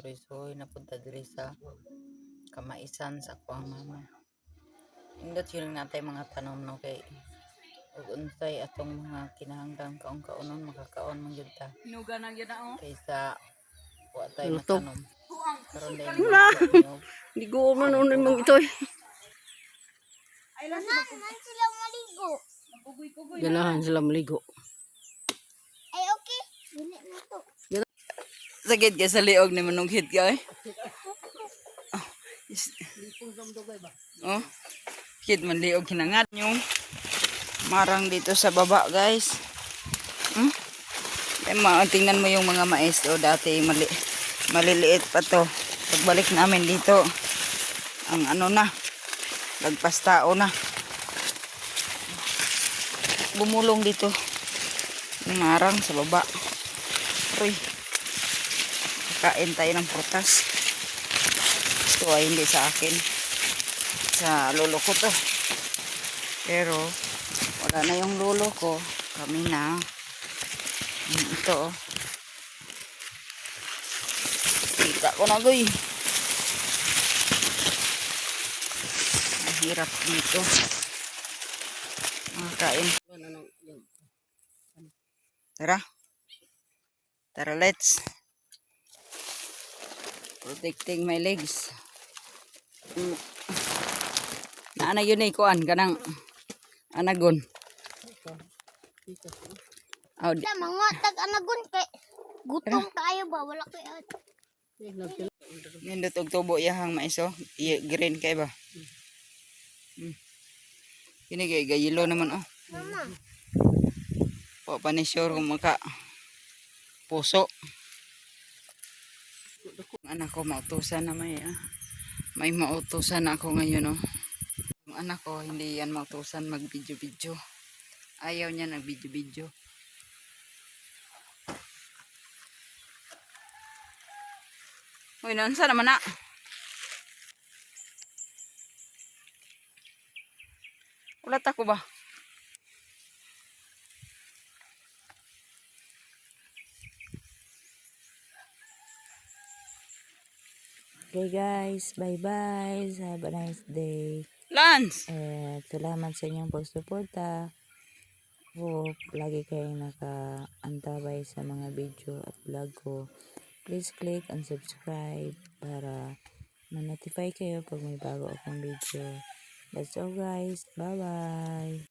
magsurisuy na punta diri sa Kamaisan sa kuang mama. Indot yun nga tayo mga tanom no kay ug unsay atong mga kinahanglan kaong kaunon makakaon man gyud ta. Nuga na gyud na Kaysa wa tayo Luto. matanom. Karon dai Wala. Di ko man unay mong itoy. Ay lang sila maligo. kugoy-kugoy. Ganahan sila maligo. Ay, okay. Dili na to. Sagid kay sa liog ni manunghit kay. Oh. Kid man liog kinangat yung marang dito sa baba, guys. Tingnan mo yung mga mais o dati maliliit pa to. Pagbalik namin dito, ang ano na, lagpas tao na. Bumulong dito yung marang sa baba. Uy, kain tayo ng prutas. Ito ay hindi sa akin, sa lolo ko to, pero wala na yung lolo ko, kami na. Ito oh. Kita ko na goy. Ang hirap dito makakain. Tara, let's protecting my legs. Naana yun eh, kuan kanang anagon. Oh, Sa mga tag-anagon kay gutom kayo ba? Wala kay at. nindot og tubo iyahang maiso, green kay ba? Kini kay gayelo naman oh. Mama. Pa pa ni sure kung maka puso. Ang anak ko mautusan na may mautusan ako ngayon oh. Yung anak ko hindi yan mautusan mag video. Ayaw niya nag video. Uy, nansa naman na. Ulat ako ba? Okay guys, bye-bye. Have a nice day. Lance! Salamat sa inyong pagsuporta. Hope lagi kayong nakaantabay sa mga video at vlog ko. Please click and subscribe para ma-notify kayo pag may bago akong video. That's all guys. Bye-bye.